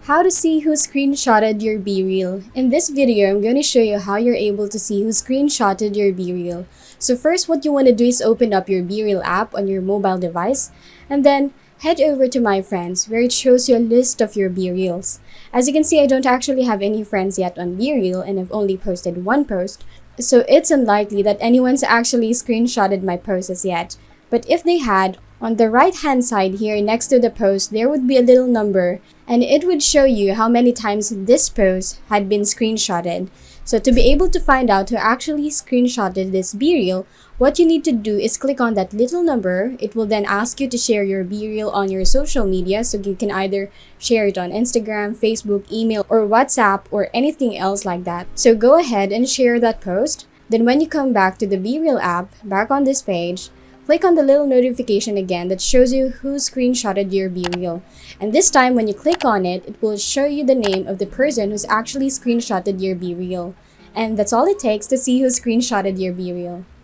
How to see who screenshotted your BeReal. In this video, I'm going to show you how you're able to see who screenshotted your BeReal. So first, what you want to do is open up your BeReal app on your mobile device and then head over to My Friends where it shows you a list of your BeReals. As you can see, I don't actually have any friends yet on BeReal and I've only posted one post. So it's unlikely that anyone's actually screenshotted my post as yet. But if they had, on the right hand side here next to the post, there would be a little number and it would show you how many times this post had been screenshotted. So to be able to find out who actually screenshotted this BeReal, what you need to do is click on that little number. It will then ask you to share your BeReal on your social media, so you can either share it on Instagram, Facebook, email, or WhatsApp, or anything else like that. So go ahead and share that post. Then when you come back to the BeReal app, back on this page, click on the little notification again that shows you who screenshotted your BeReal. And this time when you click on it, it will show you the name of the person who's actually screenshotted your BeReal. And that's all it takes to see who screenshotted your BeReal.